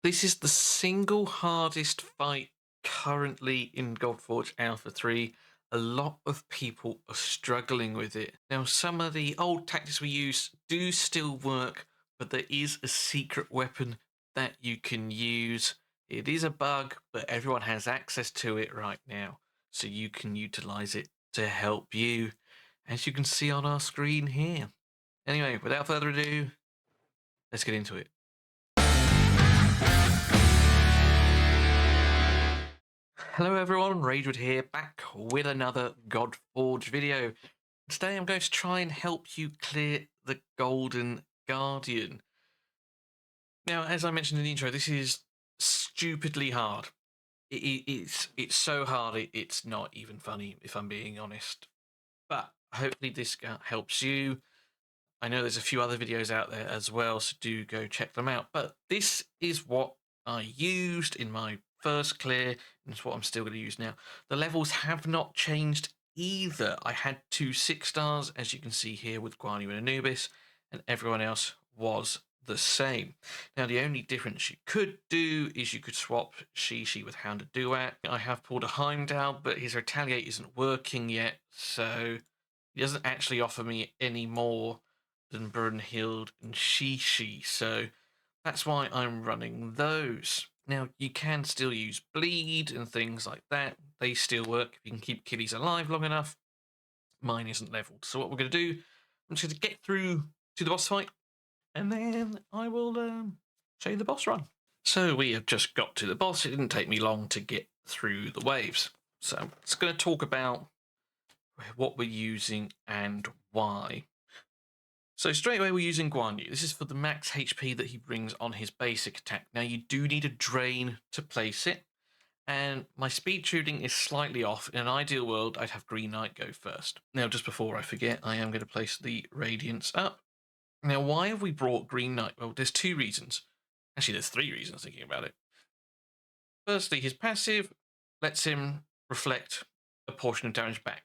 This is the single hardest fight currently in Godforge Alpha 3. A lot of people are struggling with it. Now, some of the old tactics we use do still work, but there is a secret weapon that you can use. It is a bug, but everyone has access to it right now, so you can utilize it to help you, as you can see on our screen here. Anyway, without further ado, let's get into it. Hello everyone, Ragewood here, back with another Godforge video. Today I'm going to try and help you clear the Golden Guardian. Now, as I mentioned in the intro, this is stupidly hard. It's so hard, it's not even funny, if I'm being honest. But hopefully this helps you. I know there's a few other videos out there as well, so do go check them out. But this is what I used in my first clear, and it's what I'm still going to use now. The levels have not changed either. I had 2 6 stars, as you can see here with Guan Yu and Anubis, and everyone else was the same. Now, the only difference you could do is you could swap Shishi with Hound Duat. I have pulled a Heimdall, but his Retaliate isn't working yet, so he doesn't actually offer me any more than Brunhild and Shishi, so that's why I'm running those. Now, you can still use bleed and things like that. They still work if you can keep kiddies alive long enough. Mine isn't leveled. So what we're going to do, I'm just going to get through to the boss fight, and then I will show you the boss run. So we have just got to the boss. It didn't take me long to get through the waves. So I'm just going to talk about what we're using and why. So straight away we're using Guan Yu. This is for the max HP that he brings on his basic attack. Now you do need a drain to place it, and my speed tuning is slightly off. In an ideal world, I'd have Green Knight go first. Now, just before I forget, I am going to place the Radiance up. Now, why have we brought Green Knight? Well, there's 2 reasons. Actually, there's 3 reasons thinking about it. Firstly, his passive lets him reflect a portion of damage back.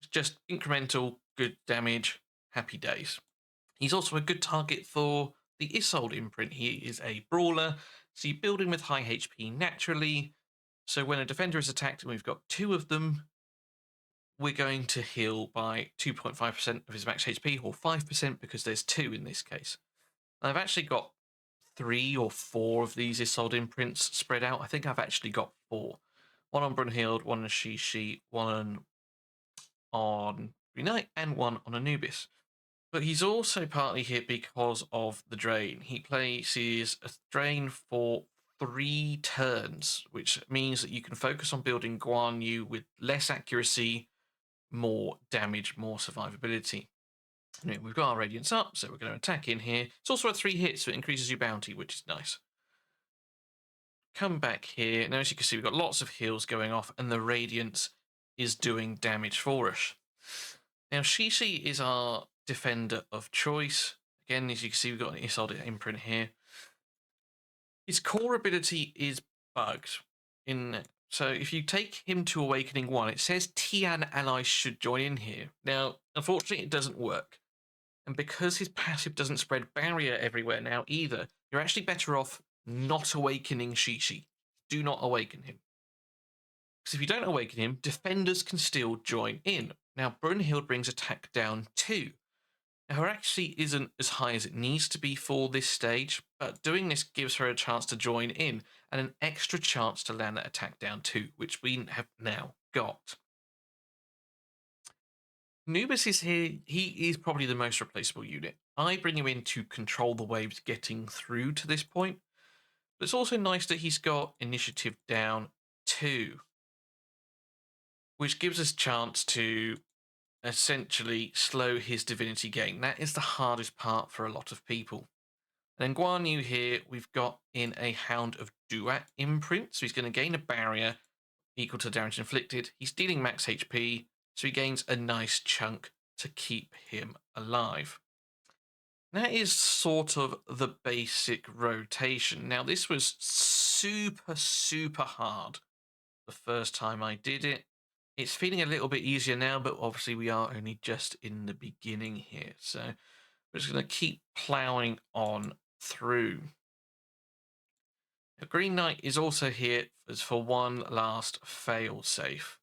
It's just incremental, good damage, happy days. He's also a good target for the Isolde imprint. He is a brawler, so you build him with high HP naturally. So when a defender is attacked, and we've got 2 of them, we're going to heal by 2.5% of his max HP, or 5% because there's 2 in this case. I've actually got 3 or 4 of these Isolde imprints spread out. I think I've actually got 4. One on Brunhild, one on Shishi, one on Green and one on Anubis. But he's also partly hit because of the drain. He places a drain for 3 turns, which means that you can focus on building Guan Yu with less accuracy, more damage, more survivability. Anyway, we've got our Radiance up, so we're going to attack in here. It's also at 3 hits, so it increases your bounty, which is nice. Come back here. Now, as you can see, we've got lots of heals going off, and the Radiance is doing damage for us. Now, Shishi is our defender of choice. Again, as you can see, we've got an Isolde imprint here. His core ability is bugged. So if you take him to Awakening 1, it says Tian allies should join in here. Now, unfortunately, it doesn't work. And because his passive doesn't spread barrier everywhere now either, you're actually better off not awakening Shishi. Do not awaken him. Because if you don't awaken him, defenders can still join in. Now, Brunhild brings attack down 2. Now, her actually isn't as high as it needs to be for this stage, but doing this gives her a chance to join in and an extra chance to land that attack down 2, which we have now got. Anubis is here. He is probably the most replaceable unit. I bring him in to control the waves getting through to this point, but it's also nice that he's got initiative down 2, which gives us a chance to essentially slow his divinity gain. That is the hardest part for a lot of people. And then Guan Yu here, we've got in a Hound of Duat imprint, so he's going to gain a barrier equal to damage inflicted. He's dealing max HP, so he gains a nice chunk to keep him alive. That is sort of the basic rotation. Now, this was super hard the first time I did it. It's feeling a little bit easier now, but obviously we are only just in the beginning here. So we're just going to keep plowing on through. Green Knight is also here as for one last fail-safe.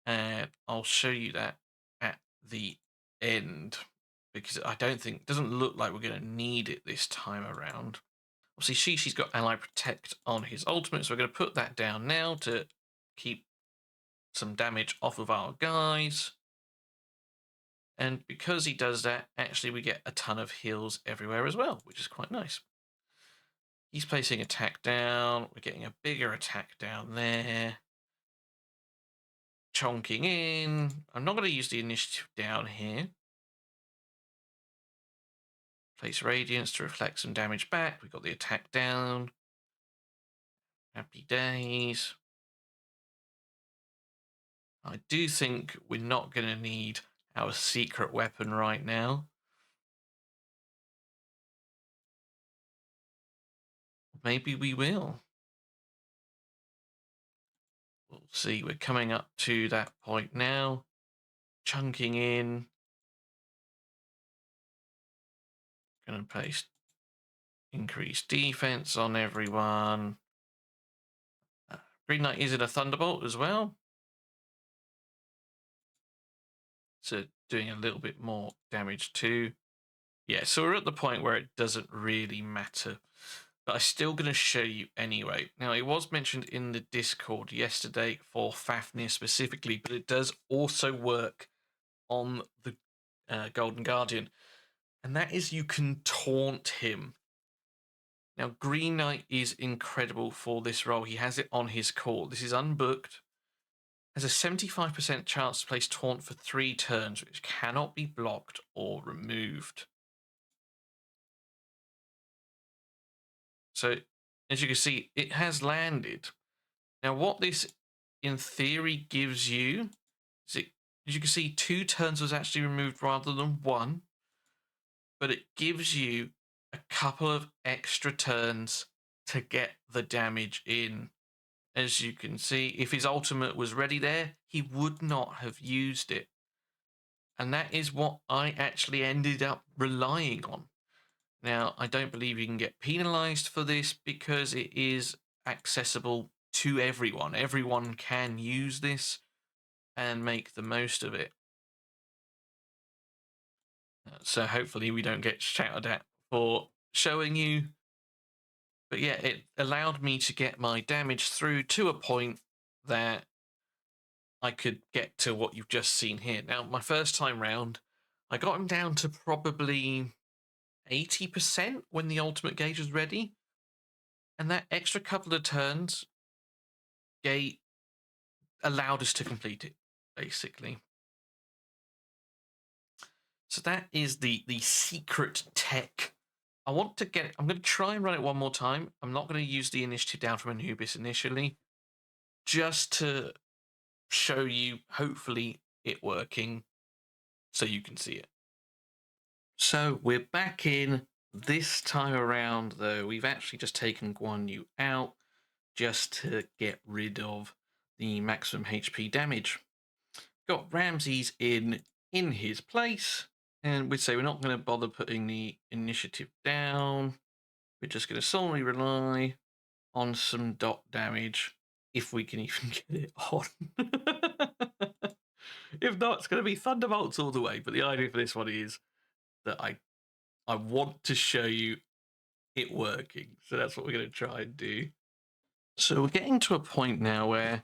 And I'll show you that at the end, because I don't think, doesn't look like we're going to need it this time around. Obviously, Shishi's got Ally Protect on his ultimate, so we're going to put that down now to keep some damage off of our guys. And because he does that, actually we get a ton of heals everywhere as well, which is quite nice. He's placing attack down. We're getting a bigger attack down there. Chonking in. I'm not going to use the initiative down here. Place Radiance to reflect some damage back. We've got the attack down. Happy days. I do think we're not going to need our secret weapon right now. Maybe we will. We'll see. We're coming up to that point now. Chunking in. Going to place increased defense on everyone. Green Knight is in a Thunderbolt as well. So doing a little bit more damage too. Yeah, so we're at the point where it doesn't really matter. But I'm still going to show you anyway. Now, it was mentioned in the Discord yesterday for Fafnir specifically, but it does also work on the Golden Guardian. And that is you can taunt him. Now, Green Knight is incredible for this role. He has it on his core. This is unbooked. Has a 75% chance to place taunt for 3 turns, which cannot be blocked or removed. So, as you can see, it has landed. Now, what this, in theory, gives you is it, as you can see, 2 turns was actually removed rather than 1. But it gives you a couple of extra turns to get the damage in. As you can see, if his ultimate was ready there, he would not have used it. And that is what I actually ended up relying on. Now, I don't believe you can get penalized for this because it is accessible to everyone. Everyone can use this and make the most of it. So hopefully we don't get shouted at for showing you. But yeah, it allowed me to get my damage through to a point that I could get to what you've just seen here. Now, my first time round, I got him down to probably 80% when the ultimate gauge was ready. And that extra couple of turns allowed us to complete it, basically. So that is the secret tech. I'm going to try and run it one more time. I'm not going to use the initiative down from Anubis initially, just to show you, hopefully, it working so you can see it. So we're back in. This time around, though, we've actually just taken Guan Yu out just to get rid of the maximum HP damage. Got Ramses in his place, and we'd say we're not going to bother putting the initiative down. We're just going to solely rely on some dot damage, if we can even get it on. If not, it's going to be Thunderbolts all the way. But the idea for this one is that I want to show you it working. So that's what we're going to try and do. So we're getting to a point now where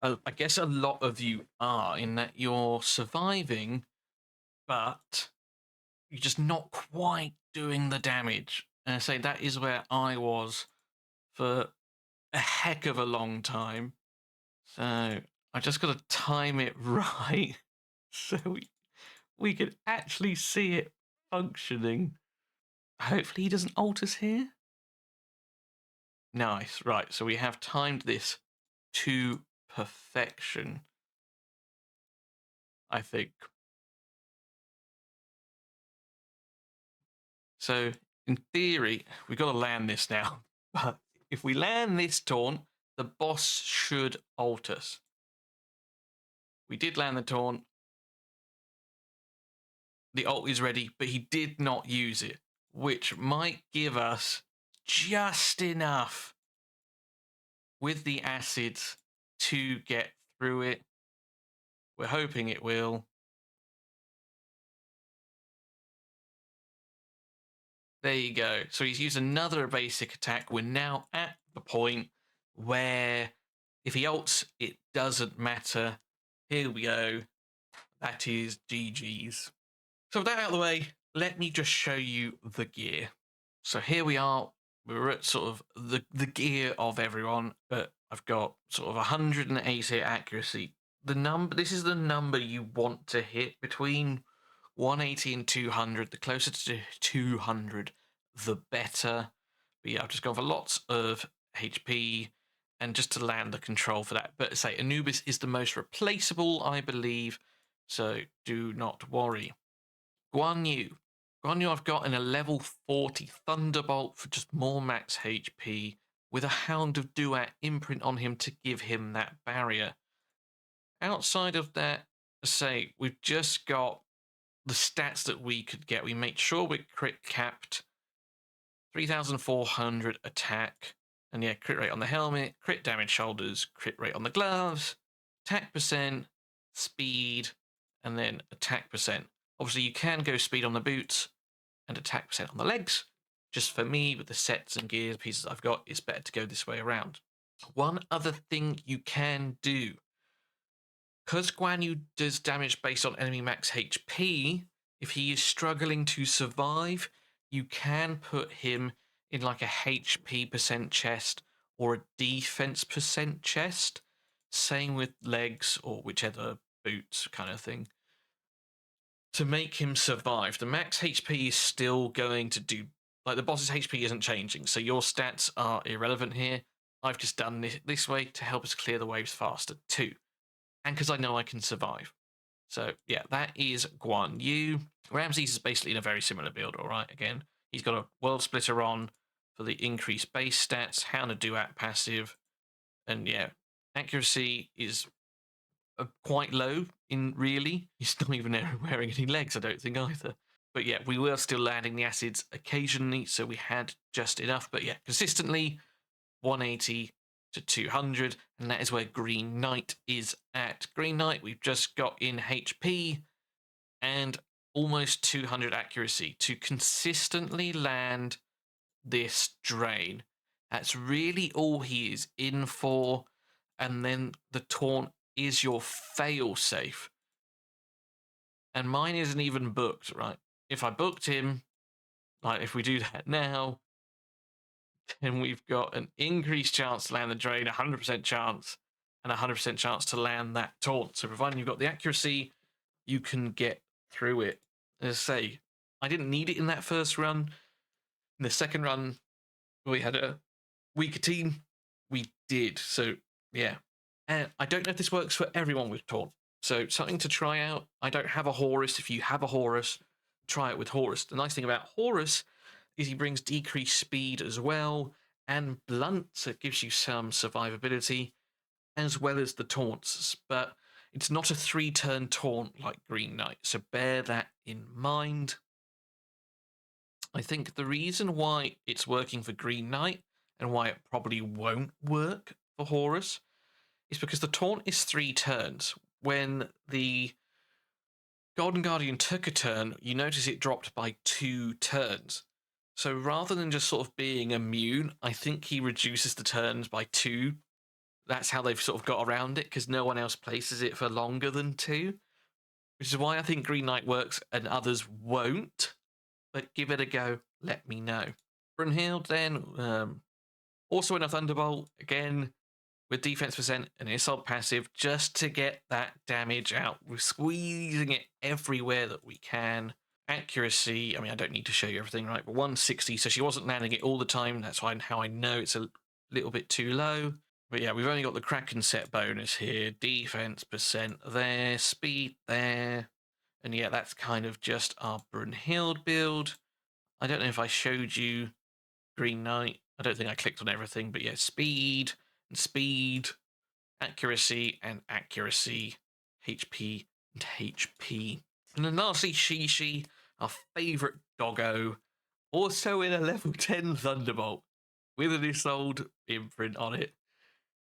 I guess a lot of you are, in that you're surviving, but you're just not quite doing the damage. And I say that is where I was for a heck of a long time. So I just got to time it right so we can actually see it functioning. Hopefully he doesn't ult us here. Nice. Right, so we have timed this to perfection, I think. So in theory, we've got to land this now. But if we land this taunt, the boss should ult us. We did land the taunt. The ult is ready, but he did not use it, which might give us just enough with the acids to get through it. We're hoping it will. There you go. So he's used another basic attack. We're now at the point where if he ults, it doesn't matter. Here we go. That is GG's. So with that out of the way, let me just show you the gear. So here we are. We're at sort of the gear of everyone, but I've got sort of 180 accuracy. This is the number you want to hit between 180 and 200. The closer to 200, the better. But yeah, I've just gone for lots of HP and just to land the control for that. But say Anubis is the most replaceable, I believe, so do not worry. Guan Yu. Guan Yu I've got in a level 40 Thunderbolt for just more max HP with a Hound of Duat imprint on him to give him that barrier. Outside of that, say, we've just got the stats that we could get. We make sure we're crit capped, 3,400 attack, and yeah, crit rate on the helmet, crit damage shoulders, crit rate on the gloves, attack percent, speed, and then attack percent. Obviously, you can go speed on the boots and attack percent on the legs. Just for me, with the sets and gear pieces I've got, it's better to go this way around. One other thing you can do, because Guan Yu does damage based on enemy max HP, if he is struggling to survive, you can put him in like a HP percent chest or a defense percent chest. Same with legs or whichever boots kind of thing, to make him survive. The max HP is still going to do, like the boss's HP isn't changing, so your stats are irrelevant here. I've just done this way to help us clear the waves faster too, and because I know I can survive. So yeah, that is Guan Yu. Ramses is basically in a very similar build, all right? Again, he's got a World Splitter on for the increased base stats, Hound of Duat passive, and yeah, accuracy is quite low in really. He's not even wearing any legs, I don't think, either. But yeah, we were still landing the acids occasionally, so we had just enough. But yeah, consistently 180 to 200, and that is where Green Knight is at. Green Knight, we've just got in HP and almost 200 accuracy to consistently land this drain. That's really all he is in for. And then the taunt is your fail safe. And mine isn't even booked, right? If I booked him, like if we do that now, then we've got an increased chance to land the drain, 100% chance, and 100% chance to land that taunt. So providing you've got the accuracy, you can get through it. As I say, I didn't need it in that first run. In the second run, we had a weaker team. We did. So yeah. And I don't know if this works for everyone with taunt. So something to try out. I don't have a Horus. If you have a Horus, try it with Horus. The nice thing about Horus is he brings decreased speed as well, and blunt, so it gives you some survivability, as well as the taunts. But it's not a 3-turn taunt like Green Knight, so bear that in mind. I think the reason why it's working for Green Knight and why it probably won't work for Horus is because the taunt is 3 turns. When the Golden Guardian took a turn, you notice it dropped by 2 turns. So rather than just sort of being immune, I think he reduces the turns by 2. That's how they've sort of got around it, because no one else places it for longer than 2. Which is why I think Green Knight works and others won't. But give it a go, let me know. Brunhild then, also in a Thunderbolt, again, with defense percent and assault passive, just to get that damage out. We're squeezing it everywhere that we can. Accuracy, I mean, I don't need to show you everything, right? But 160, so she wasn't landing it all the time. That's how I know it's a little bit too low. But yeah, we've only got the Kraken set bonus here. Defense percent there, speed there. And yeah, that's kind of just our Brunhild build. I don't know if I showed you Green Knight. I don't think I clicked on everything, but yeah, speed and speed, accuracy and accuracy, HP and HP. And then lastly, Shishi, our favourite doggo, also in a level 10 Thunderbolt with an Isolde imprint on it.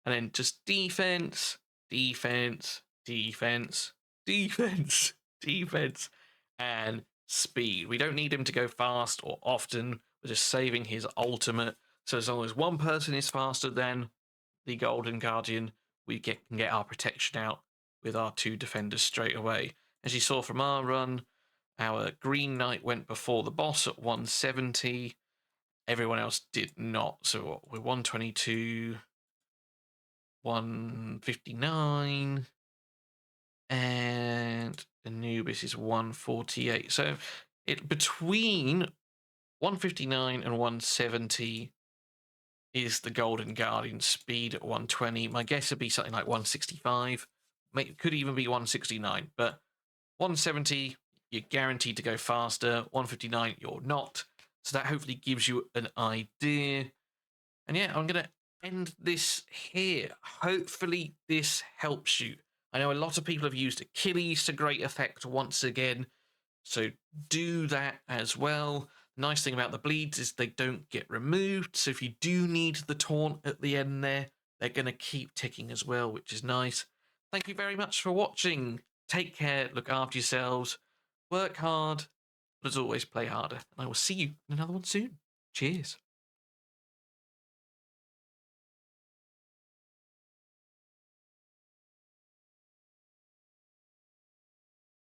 and then just defense, defense, defense, defense, defense, and speed. We don't need him to go fast or often. We're just saving his ultimate. So as long as one person is faster than the Golden Guardian, we can get our protection out with our 2 defenders straight away. As you saw from our run, our Green Knight went before the boss at 170. Everyone else did not. So we're 122, 159, and Anubis is 148. So it between 159 and 170 is the Golden Guardian speed at 120. My guess would be something like 165. Could even be 169, but 170, you're guaranteed to go faster. 159, you're not. So that hopefully gives you an idea. And yeah, I'm going to end this here. Hopefully this helps you. I know a lot of people have used Achilles to great effect once again, so do that as well. Nice thing about the bleeds is they don't get removed, so if you do need the taunt at the end there, they're going to keep ticking as well, which is nice. Thank you very much for watching. Take care, look after yourselves, work hard, but as always, play harder. And I will see you in another one soon. Cheers.